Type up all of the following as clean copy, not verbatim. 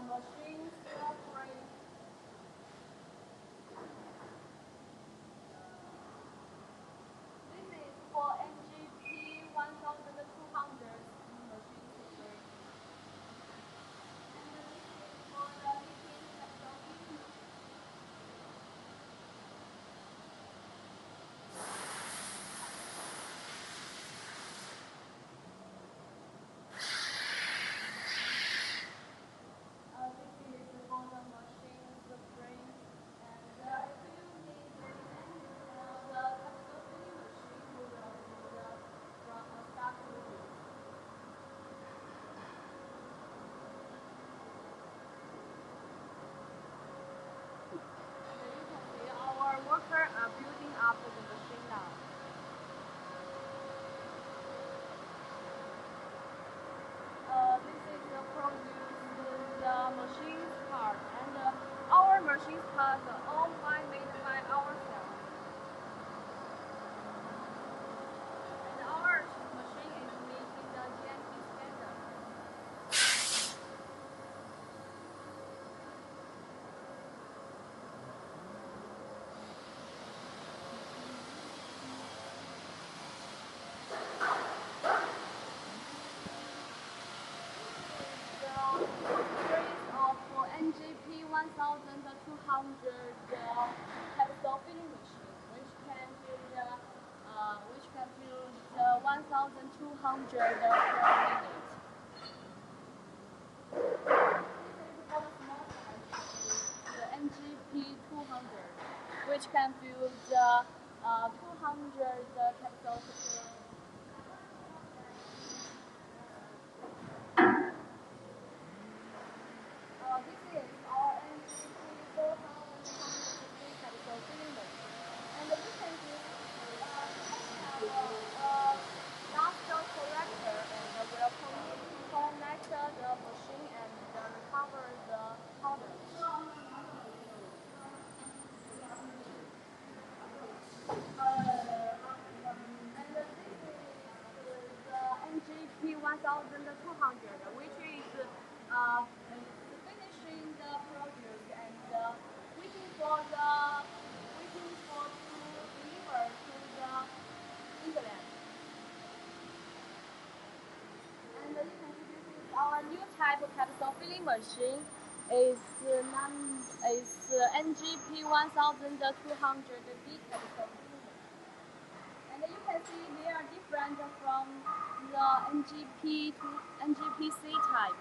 machine suffering. This is for NGP 1200 machine suffering. And this is for the liquid capsule. This is for the machine suffering. And if you need the capsule filling machine, we will do from start to finish. And you can see our workers are building up the machine now. This is the produce the machine's part, and our machine's parts are all made by ourselves. And our machine is meeting the GMP standard. The NGP 1200 capsule filling machine, which can fill the 1200 per minute. For the small size, the NGP 200, which can fill the 200 capsules per minute. This is our NGP 4250 capsule filling machine, and we can do master corrector, and will connect the machine and recover the powder. And this is the NGP 1200, which is finishing the produce and waiting for to deliver to the England. And you can see this is our new type of capsule filling machine. Is NGP 1200B capsule filling machine. And you can see they are different from the NGPC type.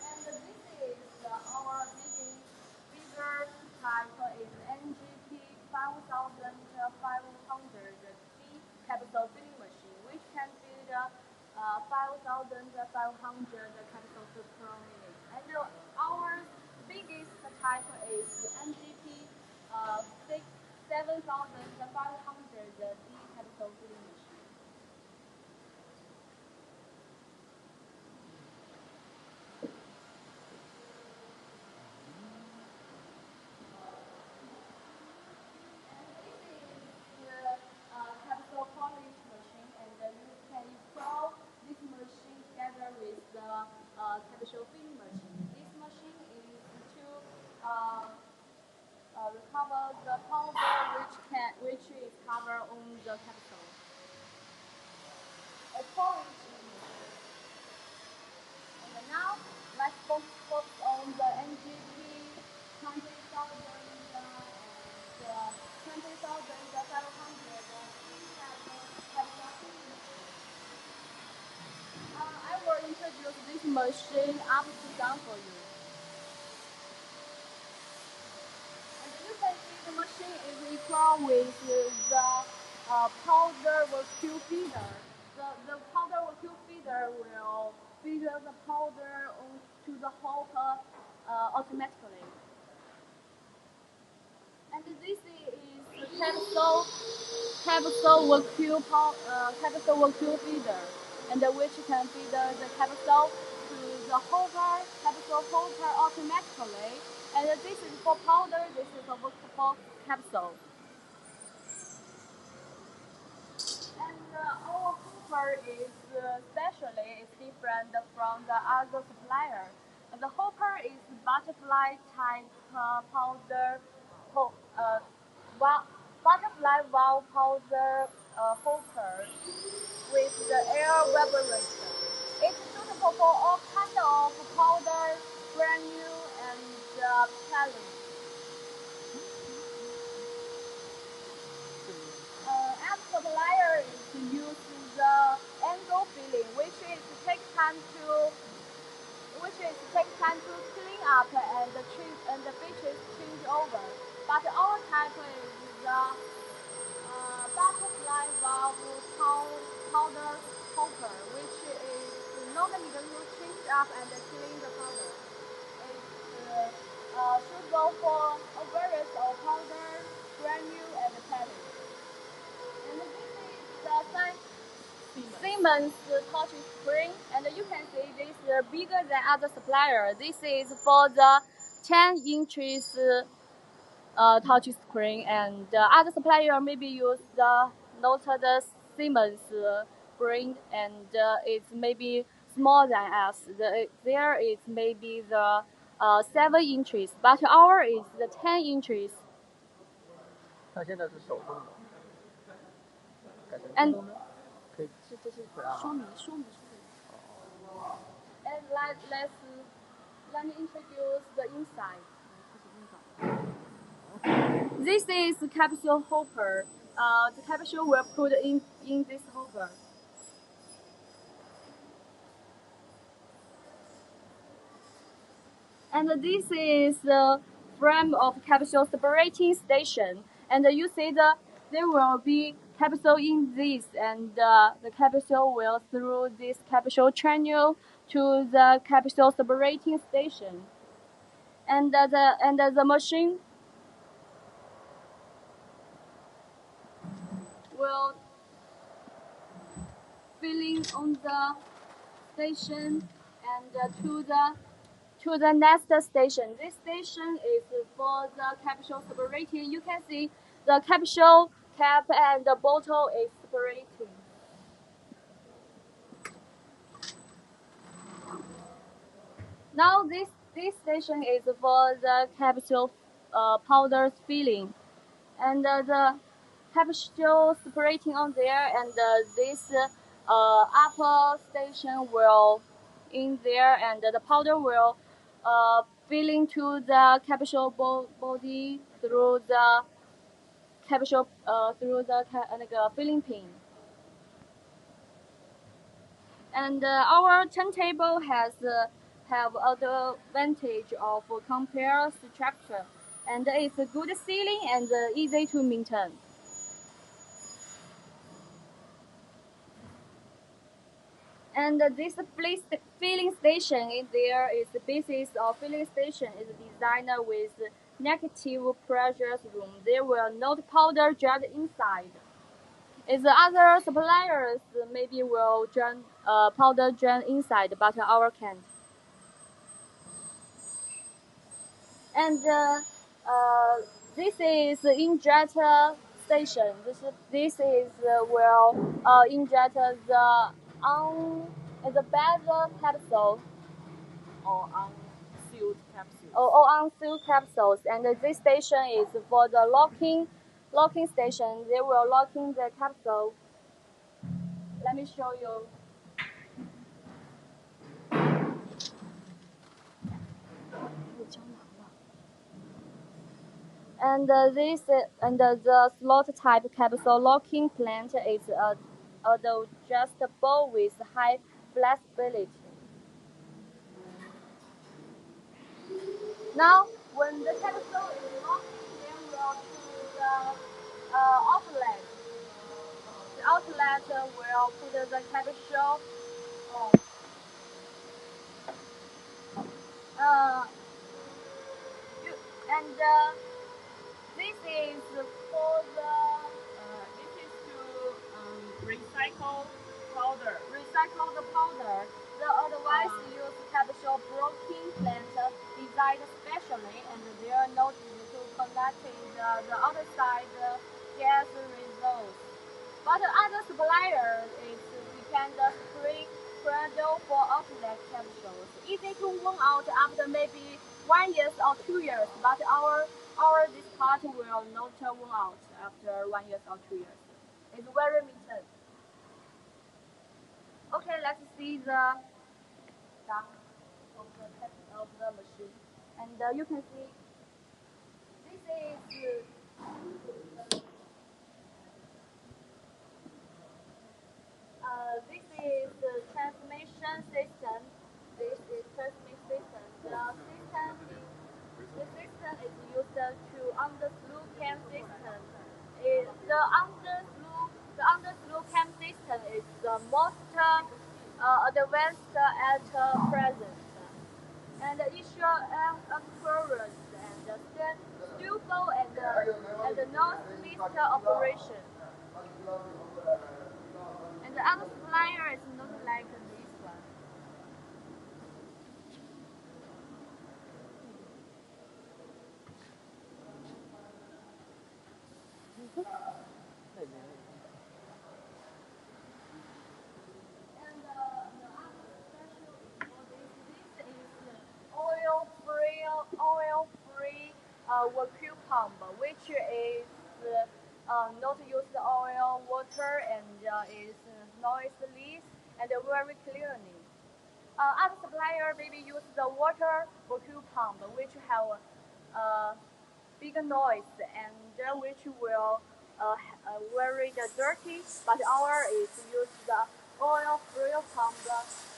And this is our bigger type is NGP 5500B capsule filling machine, which can fill the 5,500 capsules per minute. And our biggest type is NGP 7500D capsule filling machine. Capsule polish machine, and you can install this machine together with the capsule filling machine. This machine is to recover the powder which is covered on the capsule. A polish machine. And now let's focus on the NGP 20,000 I will introduce this machine up to down for you. And you can see the machine is equal with the powder vacuum feeder. The powder vacuum feeder will feed the powder to the hopper automatically. And this is capsule vacuum feeder, and which can feed the capsule to the capsule holder automatically, And this is for powder, this is for capsule. And our hopper is specially is different from the other supplier. The hopper is butterfly type powder, ho- uh, butterfly valve powder hopper with the air vibration. It's suitable for all kinds of powder, granule, and pellets. As supplier is use the angle filling, which is take time to clean up and the change and the features change over. But our type is the butterfly valve powder hopper, which is normally to change up and clean the powder. It's suitable for a various of powder, granule, and pellets. And this is the Siemens touch screen, and you can see this is bigger than other supplier. This is for the 10 inches touch screen, and other supplier maybe use the noted Siemens brand, and it's maybe smaller than us. There is maybe the 7 inches, but our is the 10 inches. 它现在是手动的，改成 And 自动的，可以这是回答吗？说明。And let me introduce the inside. This is capsule hopper. The capsule will put in this hopper. And this is the frame of capsule separating station. And you see there will be capsule in this, and the capsule will through this capsule channel to the capsule separating station. And the machine will filling on the station and to the next station. This station is for the capsule separating. You can see the capsule cap and the bottle is separating. Now this station is for the capsule powder filling, and the capsule separating on there, and this upper station will in there, and the powder will filling to the capsule body through the capsule through the filling pin. And our turntable has have the advantage of compared structure, and it's a good sealing and easy to maintain. And this filling station in there is the basis of filling station is designed with negative pressure room. There will not powder jet inside. Is other suppliers maybe will drain powder drain inside, but our can't. And this is the injector station. This is will inject the bezel capsule or unsealed capsules. or unsealed capsules. And this station is for the locking station. They will locking the capsule. Let me show you. And the slot type capsule locking plant is adjustable with high flexibility. Now, when the capsule is locking, then we'll choose the outlet. The outlet will put the capsule on. Uh, and this is for the This is to recycle powder. recycle the powder. The otherwise use capsule broken plant designed specially, and they are not used to connecting the other side gas results. But other suppliers is we can just spring cradle for outlet capsules. Easy to worn out after maybe 1 year or 2 years, but our this part will not worn out after 1 year or 2 years. It's very maintenance. Okay, let's see the back of the machine, and you can see this is this is the transmission system. This is transmission system. The system is used to under-slew cam system. The under-slew cam system is the most advanced at present, and ensure accurate and stable and non-slip operation. And the other supplier is not like this one. And the other special for this is oil-free vacuum pump, which is not use oil, water, and is noiseless and very cleaning. Other supplier maybe use the water vacuum pump, which have big noise and which will very dirty. But our is use the oil-free pump,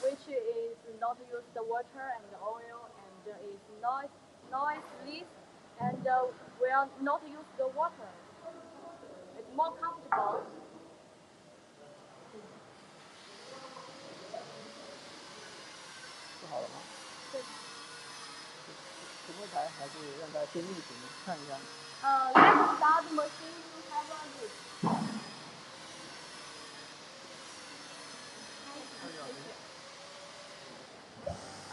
which is not use the water and the oil and is noiseless and will not use the water. It's more comfortable. 做好了吗？对。直播台还是让它先运行看一下。Let's start the machine to have a look.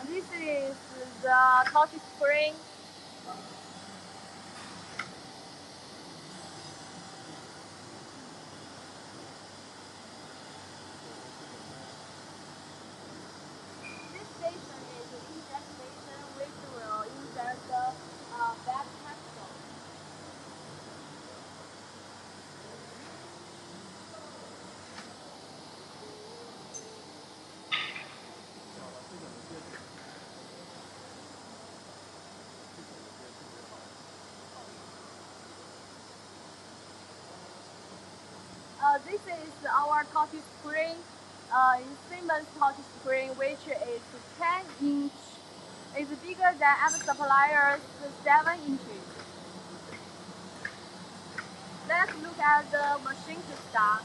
This is the touch screen. This station is the inject station, which will inject the back capsule. This is our touch screen. Siemens touch screen, which is 10 inch. It's bigger than other suppliers' 7 inches. Let's look at the machine to start.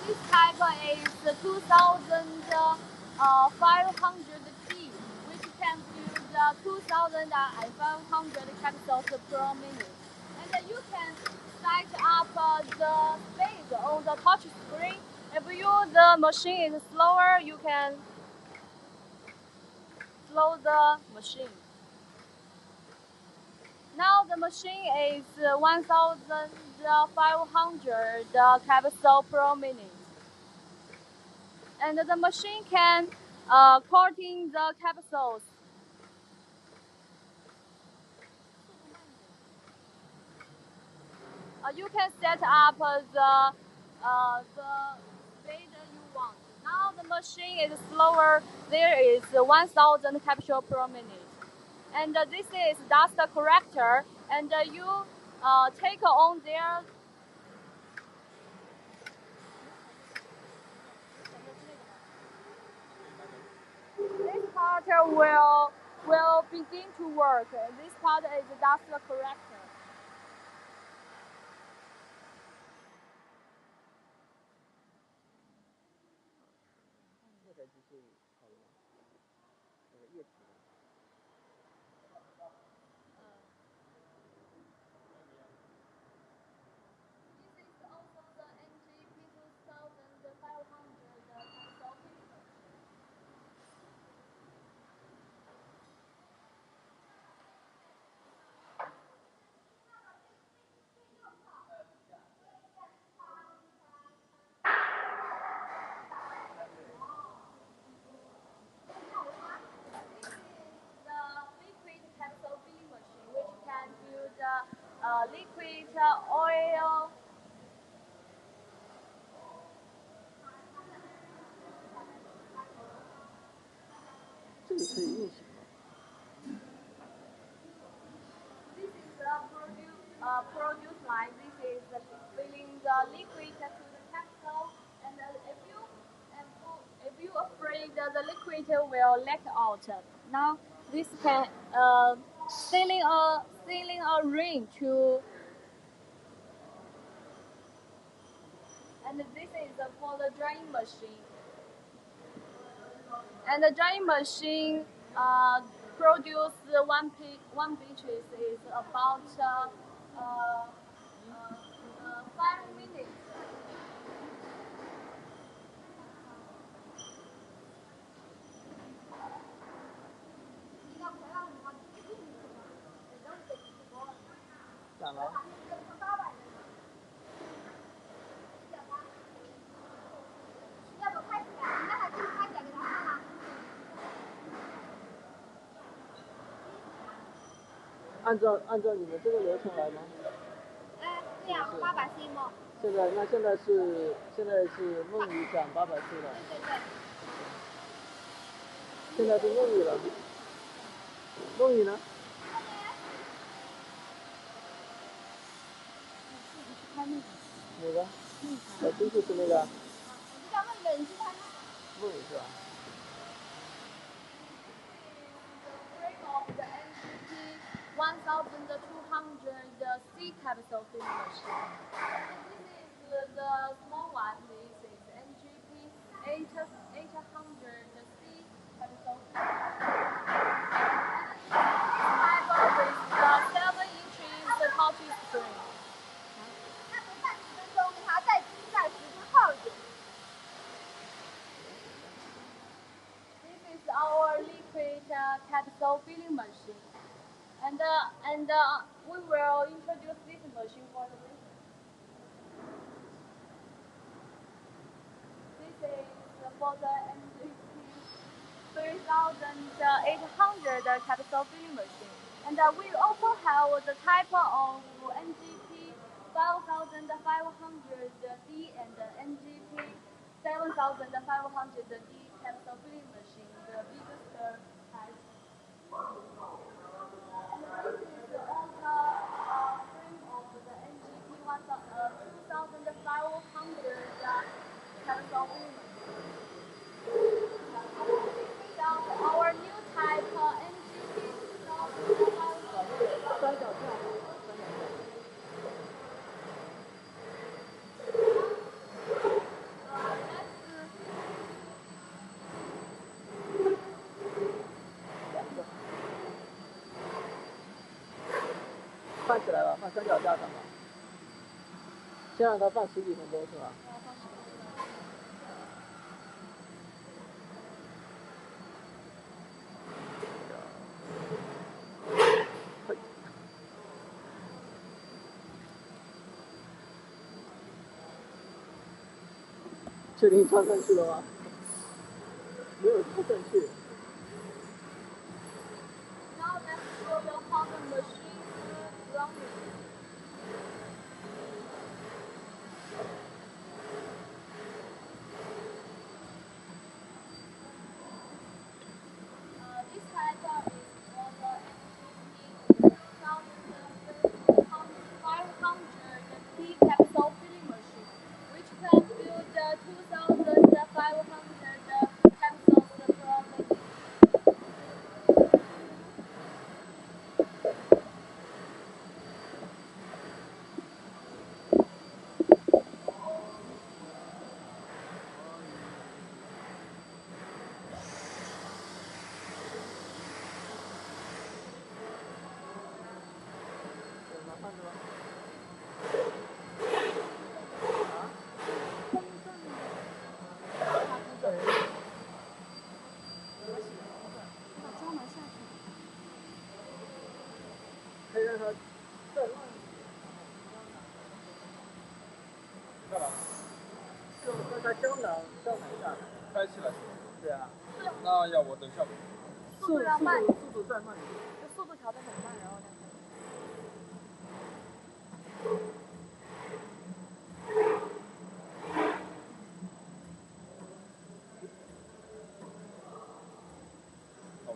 This type is 2500T, which can build 2500 capsules per minute. And you can set up the speed on the touch screen. If the machine is slower, you can slow the machine. Now the machine is 1500 capsules per minute. And the machine can coating the capsules. You can set up the speed you want. Now the machine is slower. There is 1000 capsules per minute. And this is dust corrector. And you take on there. This part will begin to work. This part is dust corrector. 这里可以运行吗？ This is the produce line. This is filling the liquid to the capsule, and if you afraid that the liquid will leak out, now this can sealing a ring to. And this is for the drying machine. And the drying machine produce one pieces is about 5 minutes.按照你们这个流程来吗？对呀，840吗？现在是梦雨讲840了。对。现在是梦雨了。梦雨呢？哪个？小叔叔是那个？我叫梦雨，你去看那个。梦雨是吧？ 1200C capsule filling machine. This is the small one. This is NGP 800C capsule filling machine. This type with the 7 inches touch screen. 那不算10分钟，你还要再时间耗一点。This is our liquid capsule filling machine. And we will introduce this machine for the listener. This is for the NGP 3800 capsule filling machine. And we also have the type of NGP 5500D and NGP 7500D capsule filling machine, the biggest type. And this is on the frame of the NGP 2500 capsule filling machine. Our new type NGP 2500. 放起来吧，放三脚架上吧。先让它放10几分钟是吧？确定装上去了吗？没有装上去。Now let's show you how the machine is running. This type is for the NGP 2500T capsule filling machine, which can fill the 2500 capsules per minute.开起来是吧？对啊。那要我等下。速度要慢，速度再慢一点。速度调得很慢，然后好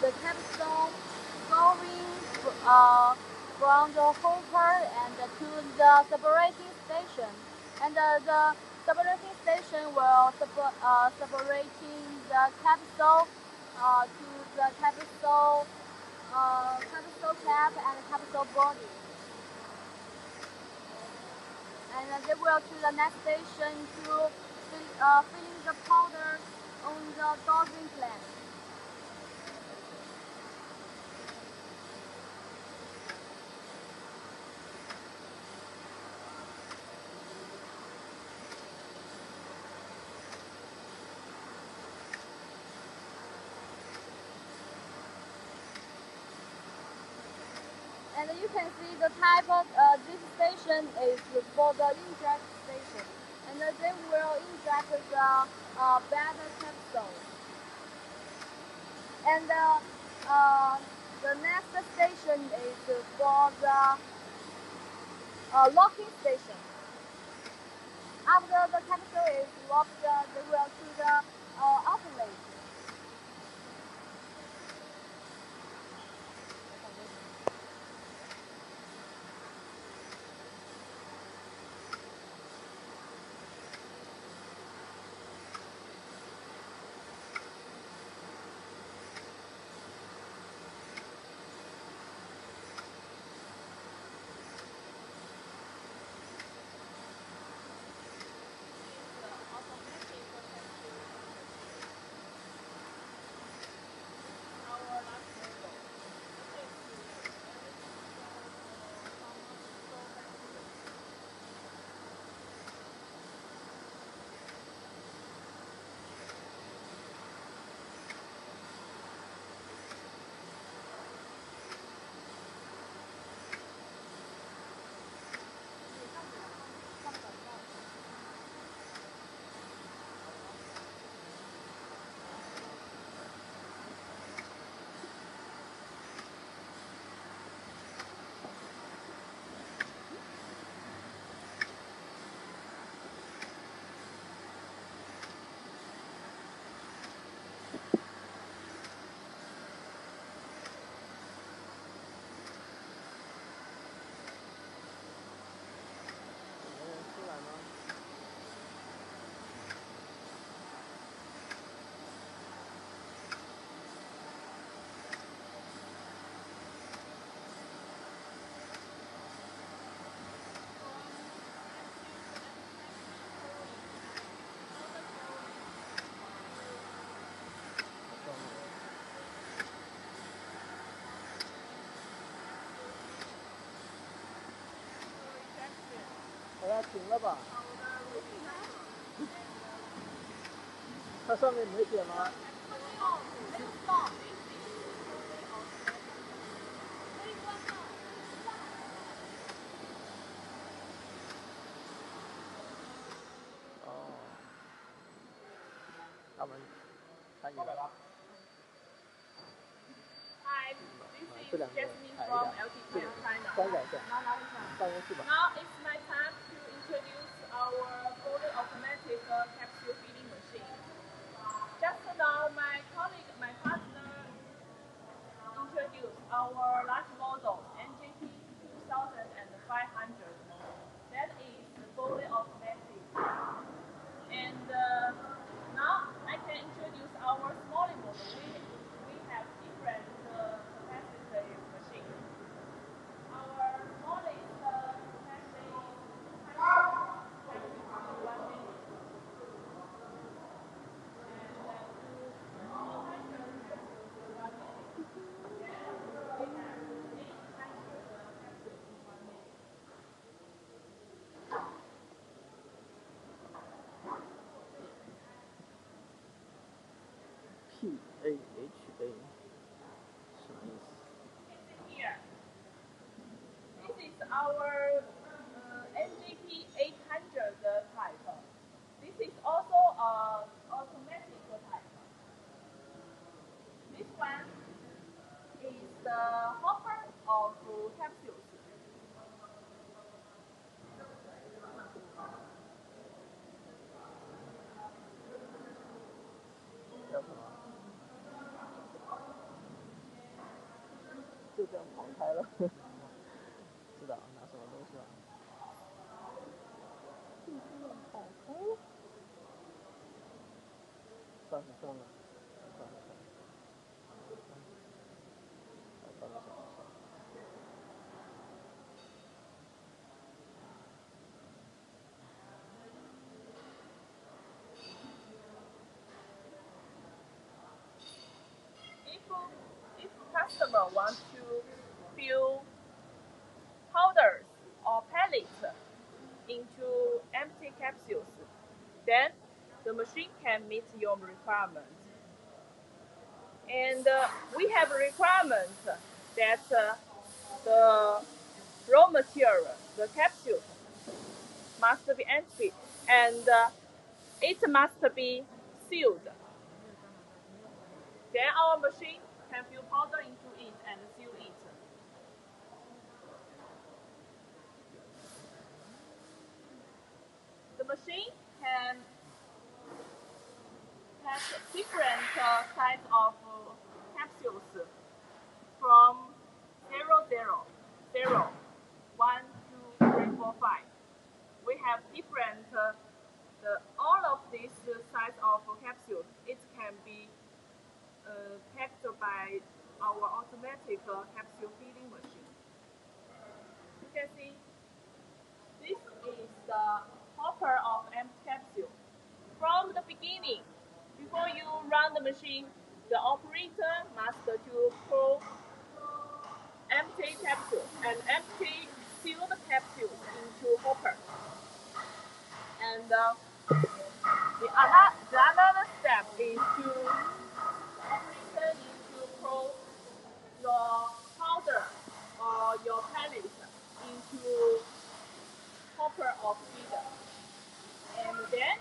the capsule going from the hopper and to the separating station, and the separating station will separating the capsule to the capsule cap and capsule body, and they will to the next station to filling the powder on the dosing plant. And you can see the type of this station is for the inject station, and they will inject the better capsule. And the next station is for the locking station. After the capsule is locked, they will to the outlet. 停了吧？它上面没写吗？哦，他们参与了。Hi, this is 这两个 Jasmine 踩一 from 下， LTT 翻 China. 改一下，办公室吧。 Now it's my time to introduce our fully automatic capsule feeding machine. Just now, my colleague, my partner, introduced our large model NJP 2500 model. That is fully automatic. And now I can introduce our smaller model. We have different capacity machine. Our smallest capacity is 200 capsules in 1 minute. And to 400 capsules in 1 minute. Then we have 800 capsules in 1 minute. PAHA 什么意思？ Here. This is our NGP 800 type. This is also automatic type. This one is the hopper of capsules. 这样跑开了。知道拿什么东西了？跑开了。算了算了，算了算了，算了算了。If customer wants to fill powders or pellets into empty capsules, then the machine can meet your requirements. And we have a requirement that the raw material, the capsule, must be empty and it must be sealed. Then our machine can fill powder into it and seal it. The machine can have different size of capsules from 0, 1, 2, 3, 4, 5. We have different, all of these size of capsules, it can be packed by our automatic capsule filling machine. You can see this is the hopper of empty capsule. From the beginning, before you run the machine, the operator must to pour empty capsule and empty sealed capsules into hopper. And the another step is to operator needs to pour your powder or your pellets into hopper of feeder. And then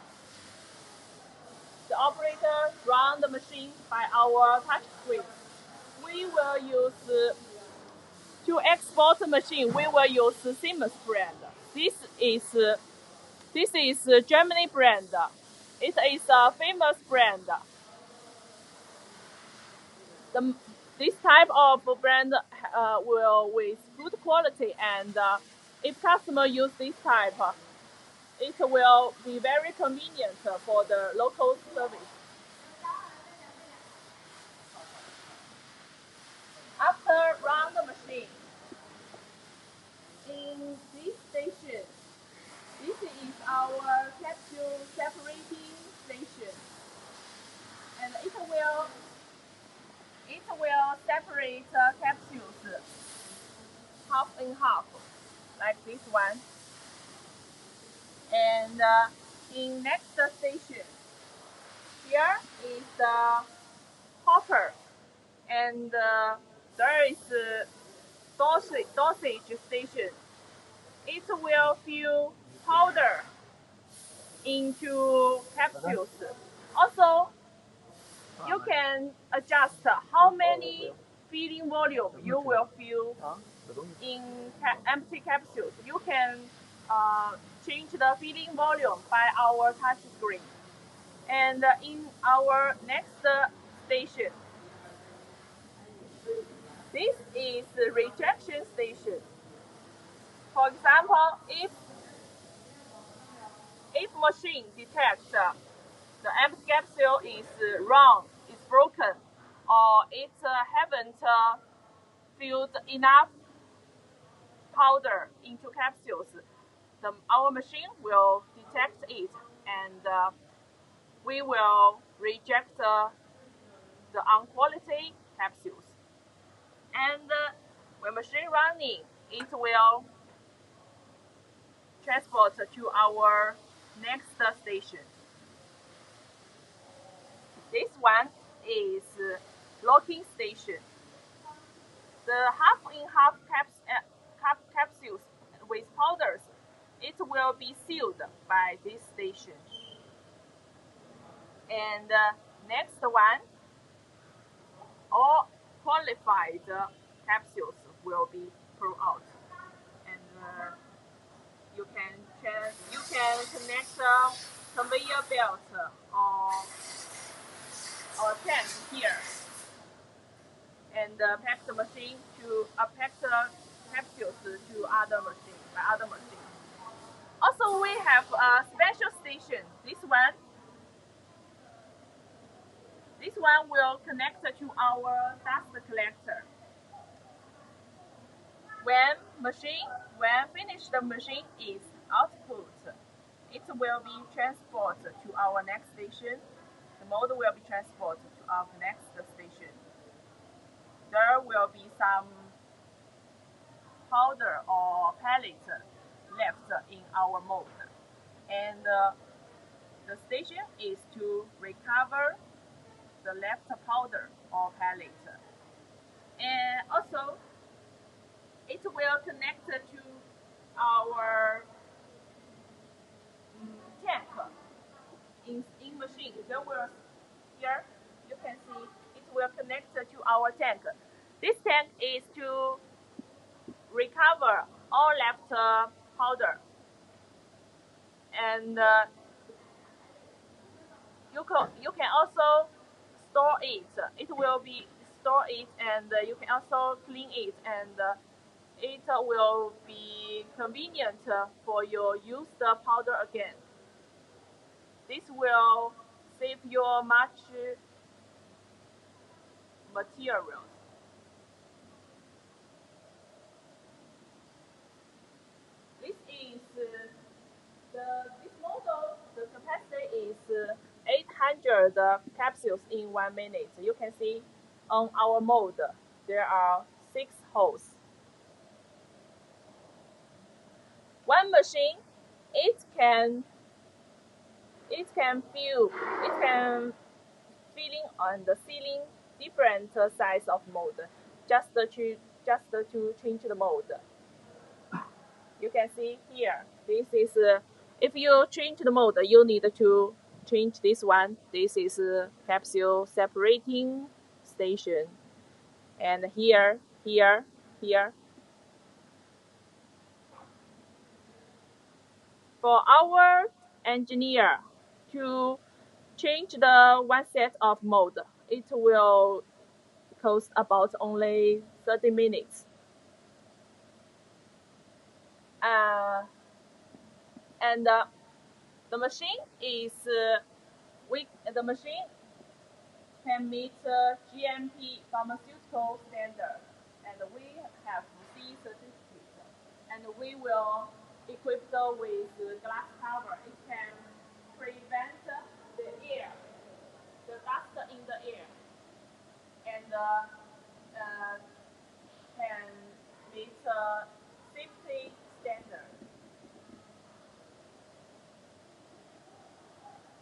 the operator run the machine by our touch screen. We will use to export the machine. We will use Siemens brand. This is Germany brand. It is a famous brand. This type of brand will with good quality, and if customer use this type, it will be very convenient for the local service. After run the machine, in this station, this is our capsule separating station, and it will separate capsules half and half, like this one. And in next station, here is the hopper, and there is dosage station. It will fill powder into capsules. Also, you can adjust how many filling volume you will fill in empty capsules. You can change the filling volume by our touch screen. And in our next station, this is the rejection station. For example, if machine detects the empty capsule is wrong, is broken, or it haven't filled enough powder into capsules, our machine will detect it, and we will reject the unquality capsules. And when machine running, it will transport to our next station. This one is locking station. The half-in-half capsules with powders, it will be sealed by this station. And next one, all qualified capsules will be pulled out. And you can connect conveyor belt or tank here. and pack the machine to pack the capsules to other machines. Also, we have a special station. This one will connect to our dust collector. When finished the machine is output, it will be transported to our next station. The mold will be transported to our next station. There will be some powder or pellet left in our mold, and the station is to recover the left powder or pellet, and also it will connect to our tank in machine. Here you can see it will connect to our tank. This tank is to recover all left powder, and you can also store it. It will be store it, and you can also clean it, and it will be convenient for your used powder again. This will save you much materials. This model. The capacity is 800 capsules in 1 minute. You can see on our mold there are 6 holes. One machine, it can filling on the ceiling different size of mold just to change the mold. You can see here, this is if you change the mold, you need to change this one. This is capsule separating station, and here. For our engineer to change the one set of mold, it will cost about only 30 minutes. And the machine is the machine can meet GMP pharmaceutical standard, and we have C certificate, and we will equip it with glass cover. It can prevent the dust in the air, and can meet safety standard.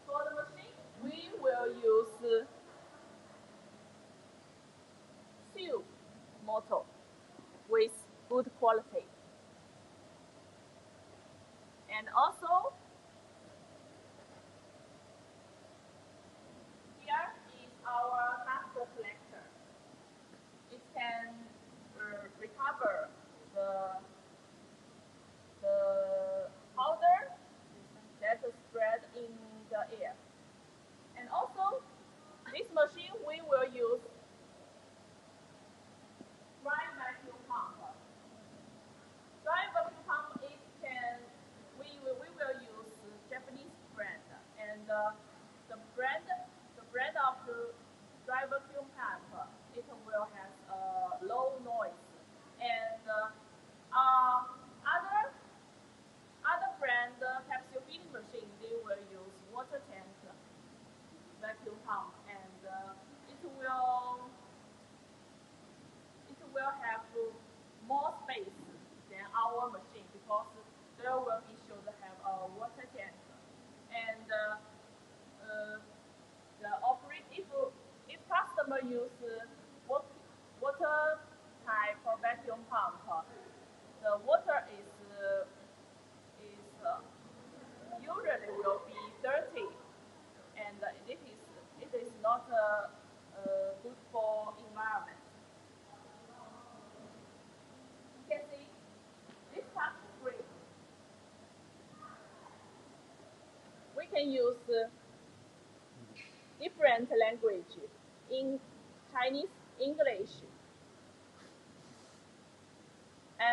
For the machine, we will use seal motor with good quality. And also, here is our master collector. It can recover the powder that is spread in the air. And also, this machine we will use dry vacuum pump. Dry vacuum pump, we will use Japanese brand, and the brand of the dry vacuum pump, it will have low noise, and other brand capsule filling machine, they will use water tank vacuum pump, and it will have more space than our machine, because there will be should have a water tank, and the operate if customer use water type vacuum pump, the water is usually will be dirty, and it is not good for environment. You can see this touch screen. We can use different language in Chinese, English,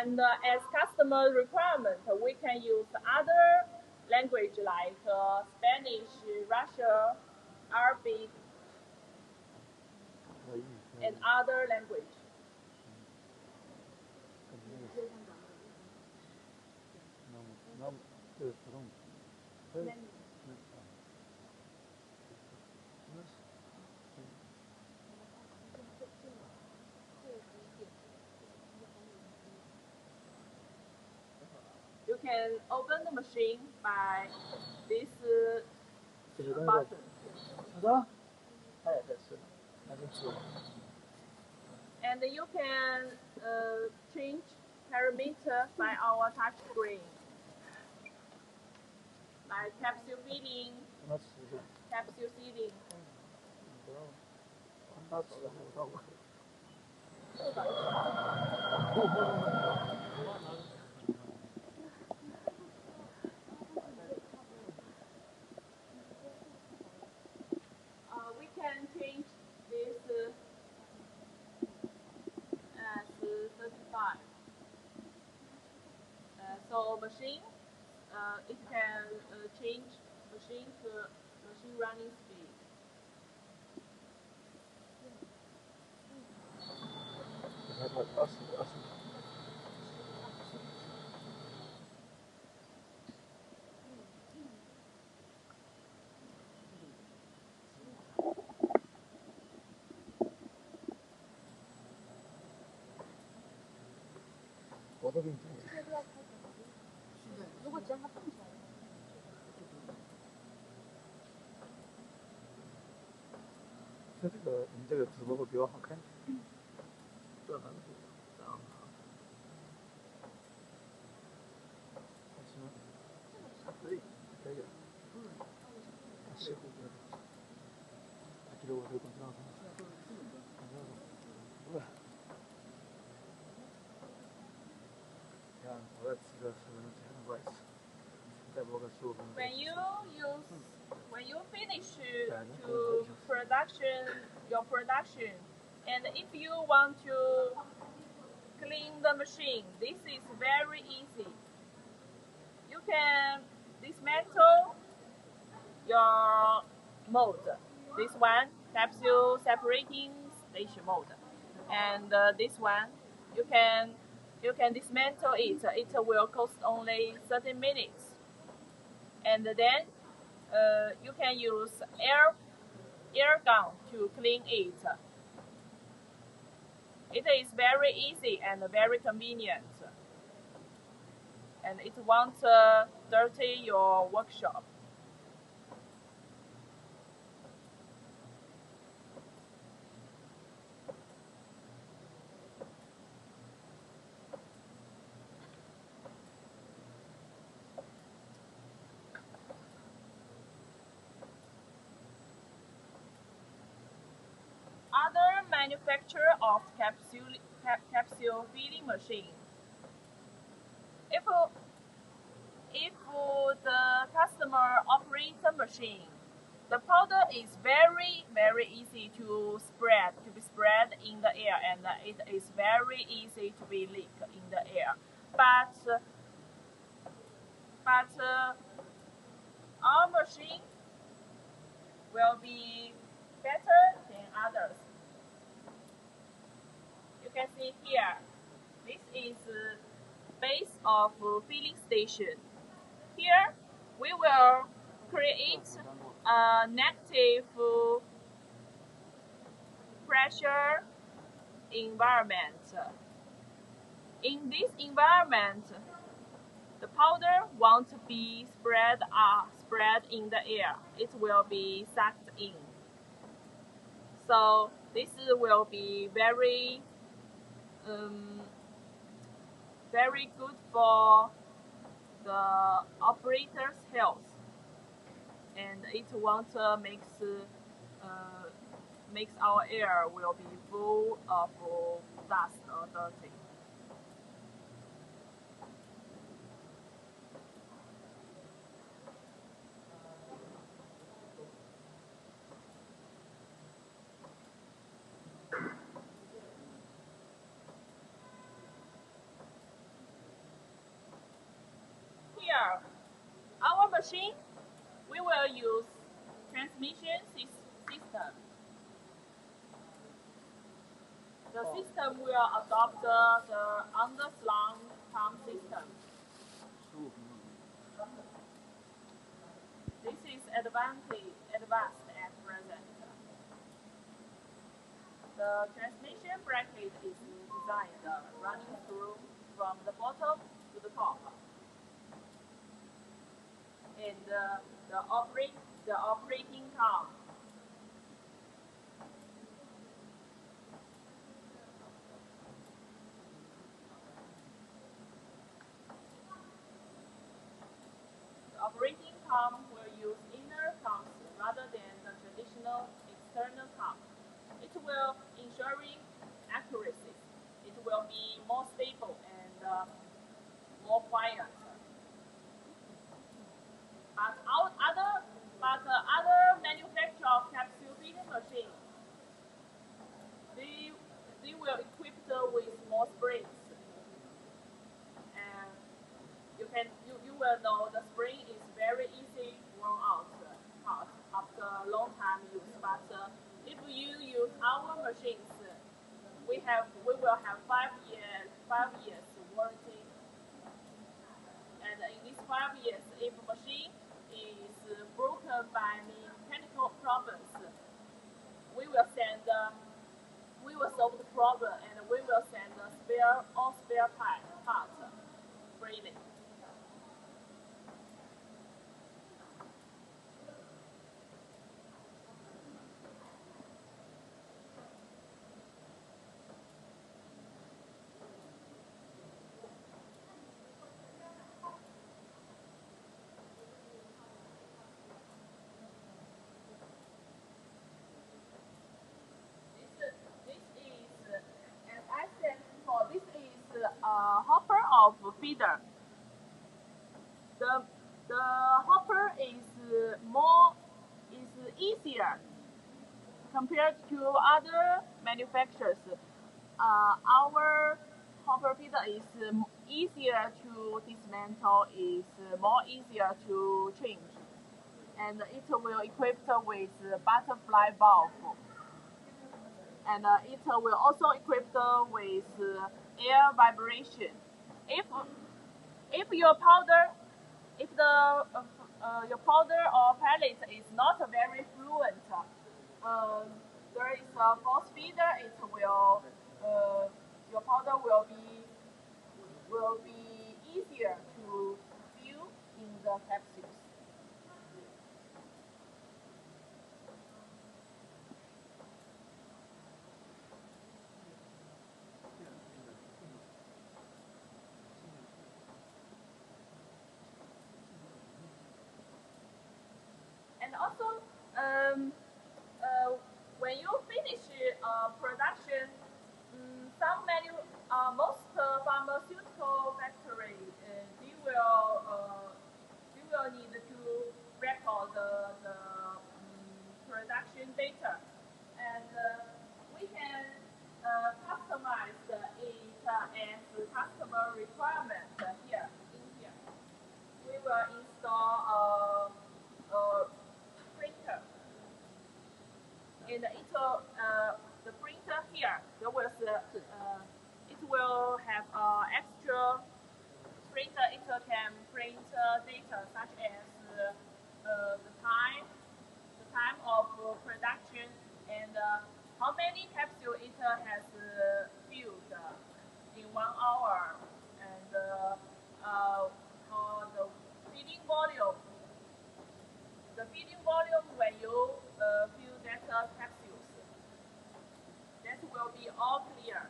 And as customer requirement, we can use other language like Spanish, Russian, Arabic, and other language. You can open the machine by this button. And you can change parameter by our touch screen, like capsule filling, capsule sealing. We can change this as 35. So machine, it can change machine to machine running speed.你这个直播会比我好看。这反正这样。行，可以，可以。西湖的。记得我这个广告。不是。你看，我在吃个10分钟前的外吃，再播个15分钟。When you finish to your production, and if you want to clean the machine, this is very easy. You can dismantle your mode. This one, capsule separating station mode, and this one, you can dismantle it. It will cost only 30 minutes, and then you can use air gun to clean it. It is very easy and very convenient, and it won't dirty your workshop. Other manufacturer of capsule filling machine. If the customer operates a machine, the powder is very easy to be spread in the air, and it is very easy to be leaked in the air. But our machine will be better than others. You can see here, this is base of filling station. Here, we will create a negative pressure environment. In this environment, the powder won't be spread in the air. It will be sucked in. So this will be very good for the operator's health, and it won't makes our air will be full of dust or dirty. machine, we will use transmission system. The system will adopt the underslung pump system. This is advanced at present. The transmission bracket is designed running through from the bottom to the top. And the operating column. The operating column will use inner pumps rather than the traditional external pump. It will ensuring accuracy. It will be more stable and more quiet. But other manufacturer of capsule feeding machine, they will equip with more springs. And you will know the spring is very easy worn out after a long time use. But if you use our machines, we will have 5 years warranty. And in these 5 years, if a machine is broken by mechanical problems, we will solve the problem and we will send all spare parts freely. As I said before, this is a hopper of feeder. The hopper is easier compared to other manufacturers. Our hopper feeder is easier to dismantle, is more easier to change, and it will equip with butterfly valve. And it will also equip with air vibration. If your powder, if your powder or pellet is not very fluent, there is a force feeder. It will your powder will be easier to fill in the capsules. And also, when you finish production, most pharmaceutical factory they will need to record the production data, and we can customize it as customer requirement here. We will install a printer. And the printer here, it will have extra printer. It can print data such as the time of production, and how many capsules it has filled in 1 hour, and how the feeding volume. The feeding volume when you fill that capsules, that will be all clear.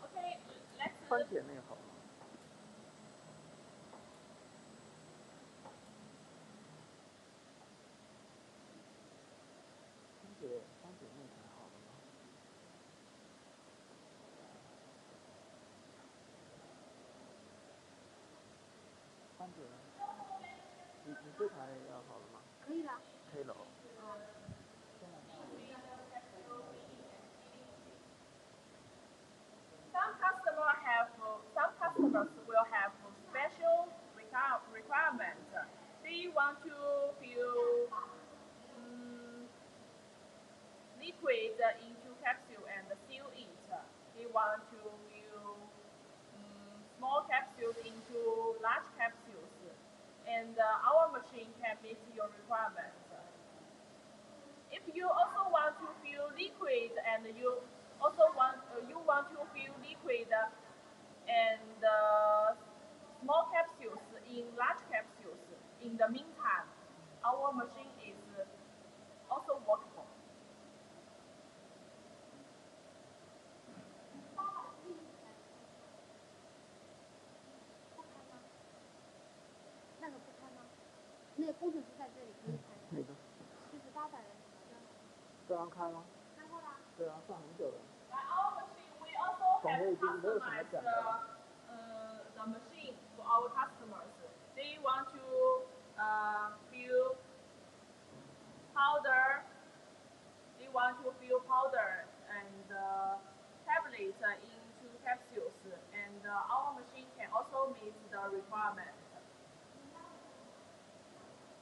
Okay, let's. 番茄那个好吗？番茄那个还好的吗？番茄，你这台要好了吗？可以的。可以了哦。 Some customers will have special requirements. They want to fill liquid into capsule and seal it. They want to fill small capsules into large capsules, and our machine can meet your requirements. If you also want to fill liquid and you want to fill liquid and small capsules in large capsules. In the meantime, our machine is also workable. 那个不开吗？那个工程师在这里可以开。哪个？就是800人什么的。这样开吗？开过啦。对啊，上很久了。Our machine, we also have customized the machine for our customers. They want to fill powder. They want to fill powder and tablets into capsules, and our machine can also meet the requirement.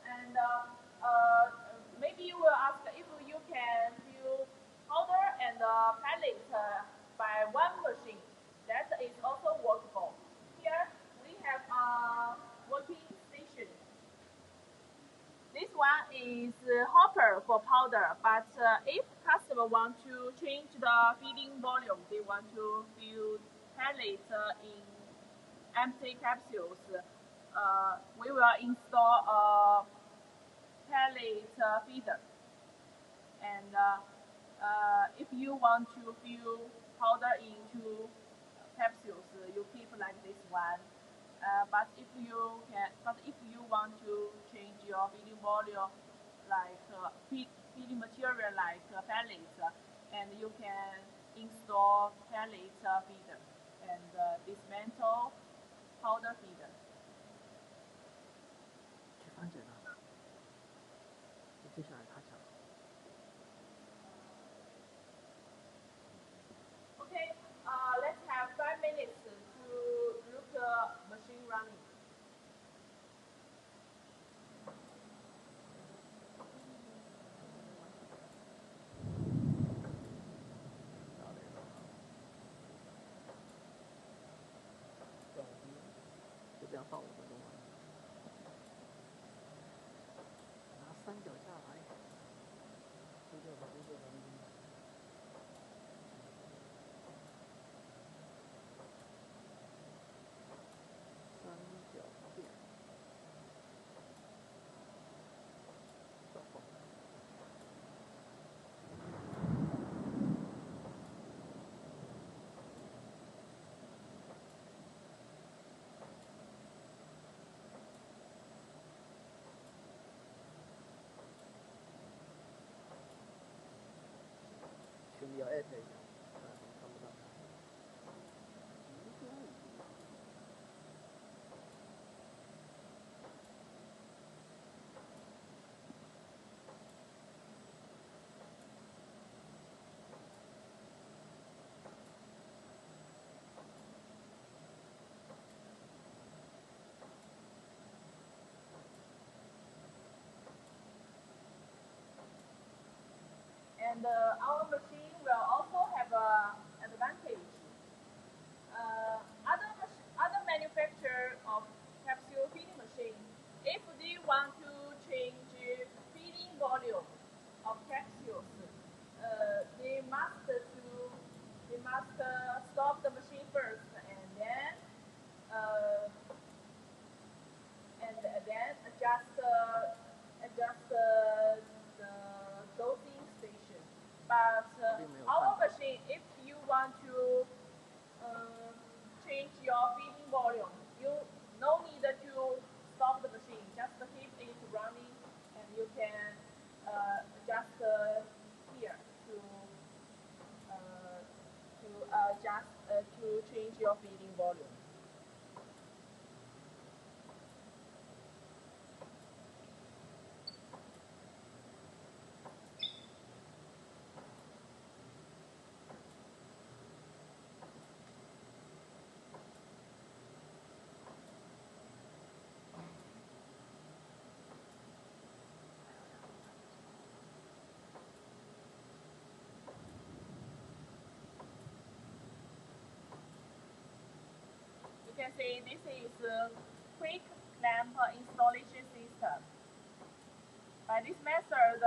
And maybe you will ask if you can fill powder and pellet by one machine. That is also workable. Here we have a working station. This one is hopper for powder, but if customer want to change the feeding volume, they want to fill pellet in empty capsules, we will install a pellet feeder. And if you want to fill powder into capsules, you keep like this one. But if you want to change your feeding volume, like feeding material like pellets, and you can install pellet feeder and dismantle powder feeder. 去翻检查。接下来他讲。Okay, let's have 5 minutes to look machine running. And our machine will also have an advantage. Other manufacturer of capsule feeding machine, if they want to change feeding volume of capsules, they must stop the machine first and then adjust the dosing station. But our machine, if you want to change your feeding volume, you no need to stop the machine. Just keep it running, and you can adjust here to change your feeding volume. can see this is a quick clamp installation system. By this method,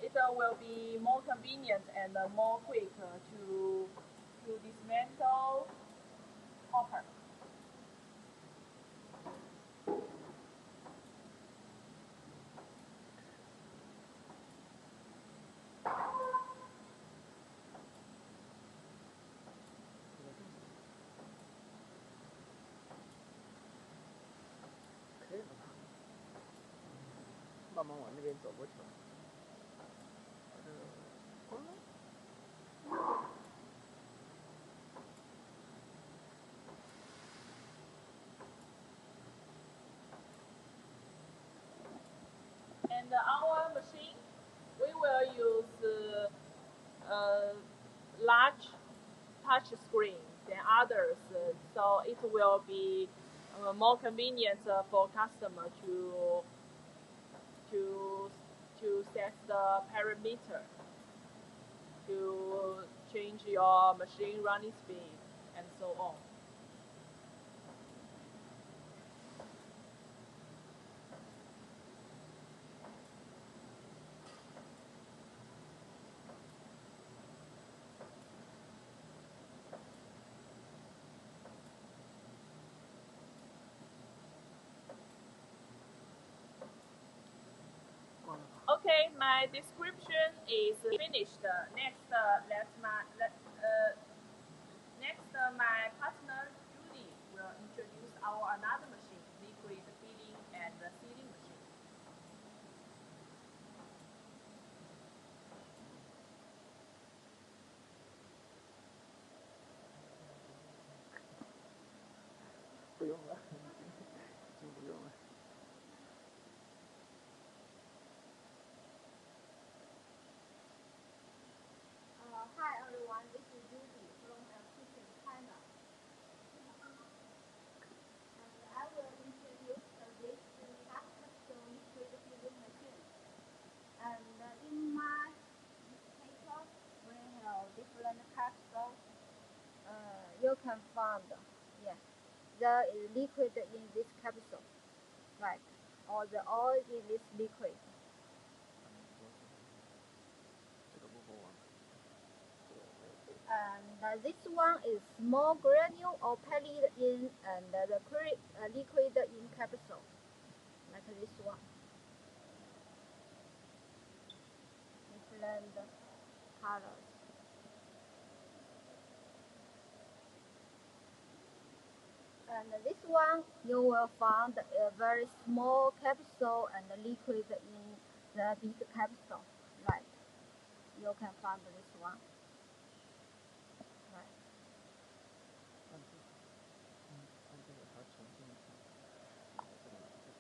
it will be more convenient and more quick to dismantle hopper.可以了吧？慢慢往那边走过去吧。关了。And our machine, we will use large touch screen than others, so it will be more convenient for customer to set the parameter, to change your machine running speed and so on. Okay, my description is finished. Next, my partner Judy will introduce our another machine, liquid filling and sealing machine. 不用了，已经不用了。Hi everyone, this is Judy from Kitchen China. And I will introduce this fast capsule liquid filling machine. And in my paper, we have different capsules. You can find, there is liquid in this capsule, right? Or the oil in this liquid. 这个不够啊。 And this one is small granule or pellet in, and the liquid in capsule, like this one. Different colors. And this one, you will find a very small capsule and liquid in the big capsule, right? You can find this one. Right. 按这个它重新一下，这个拿这个，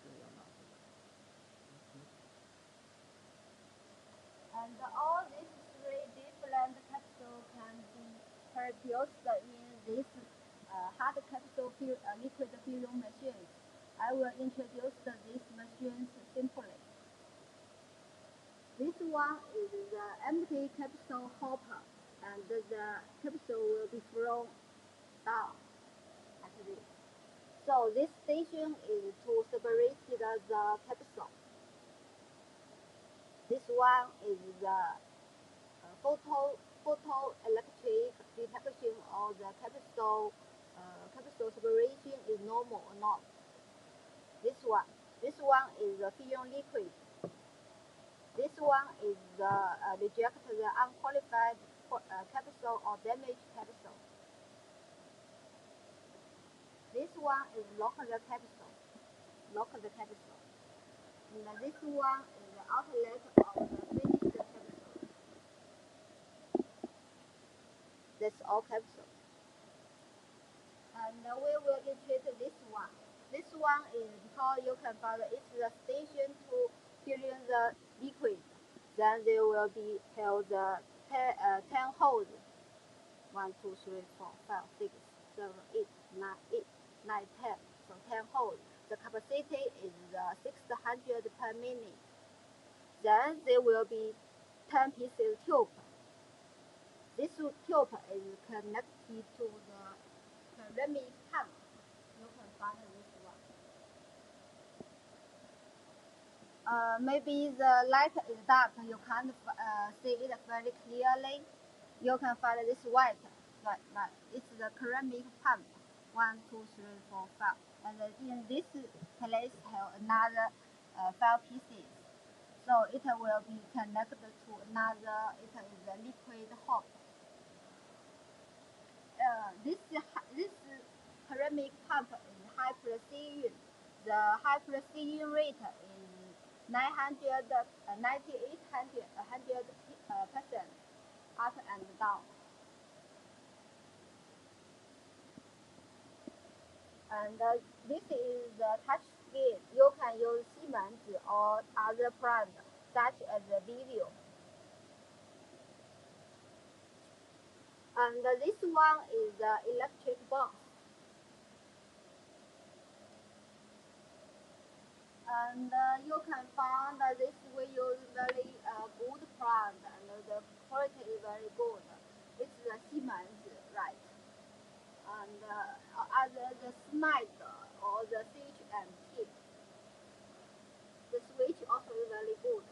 这个要拿这个。And all these three different capsules can be produced in this hard capsule liquid filling machines. I will introduce these machines simply. This one is the empty capsule hopper, and the capsule will be thrown down like this. So this station is to separate the capsule. This one is the photoelectric detection of the capsule separation is normal or not. This one is the filling liquid. This one is reject the unqualified capsule or damaged capsule. This one is lock the capsule. And this one is the outlet of the finished capsule. That's all capsules. And we will introduce this one. This one is because you can find it's the station to fill in the liquid. Then there will be held 10 holes. 1, 2, 3, 4, 5, 6, 7, 8, 9, 10. So 10 holes. The capacity is 600 per minute. Then there will be 10 pieces tube. This tube is connected to the ceramic pump. You can find this one. Maybe the light is dark, you can't see it very clearly. You can find this white, right. It's the ceramic pump. 1, 2, 3, 4, 5. And in this place have another 5 pieces. So it will be connected to another. It is a liquid hop. This ceramic pump is high precision. The high precision rate is 100% up and down. And this is the touch screen. You can use Siemens or other brand such as Vivio. And this one is the electric box. And you can find this we use very good brand and the quality is very good. It's the Siemens, right? And other the Schneider or the CHMT. The switch also is very good.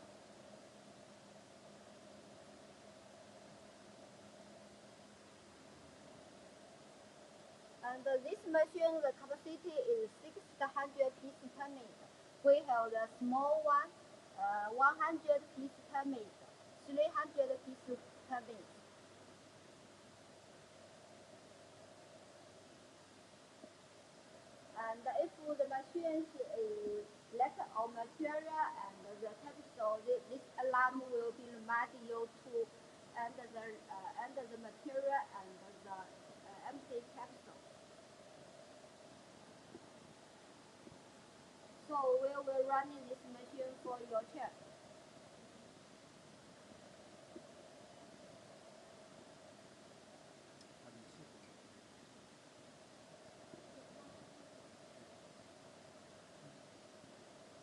And this machine, the capacity is 600 pieces per minute. We have the small one, 100 pieces per minute, 300 pieces per minute. And if the machine is lack of material and the capsule, this alarm will be remind you to enter the material and the empty capsule. So we will running this machine for your check.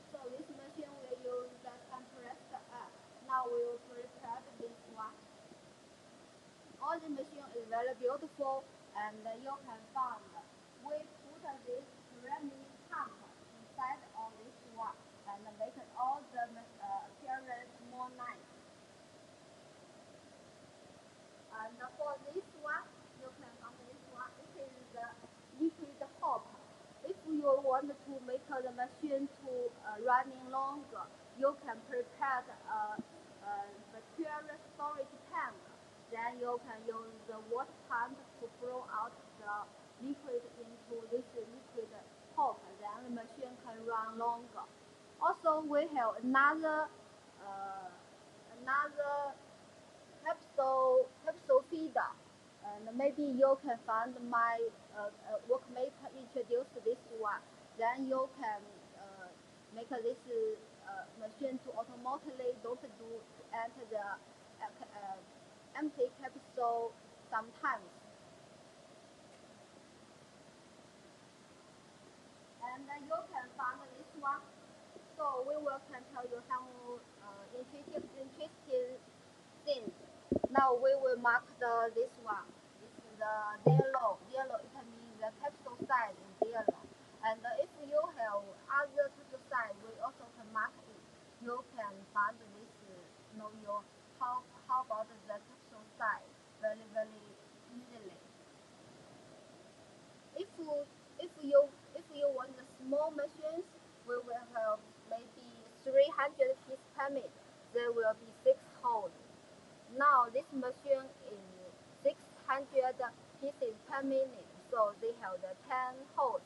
So this machine will use the compressed air. Now we will prepare this one. All the machine is very beautiful and you can find we put this ceramic pump inside of this one and make all the appearance more nice. And for this one, you can find this one. It is the liquid hop. If you want to make the machine to running longer, you can prepare material storage tank. Then you can use the water pump to flow out the liquid into this liquid hop. Then the machine can run longer. Also, we have another capsule feeder. And maybe you can find my workmate introduce this one. Then you can make this machine to automatically don't do enter the empty capsule sometimes. And you can find this one. So we will can tell you some interesting things. Now we will mark this one. It's the yellow. Yellow it means the capsule size is yellow. And if you have other capsule size, we also can mark it. You can find this. Know your how about the capsule size very easily. If you want the small machines, we will have maybe 300 pieces per minute. There will be 6 holes. Now this machine is 600 pieces per minute, so they have the 10 holes.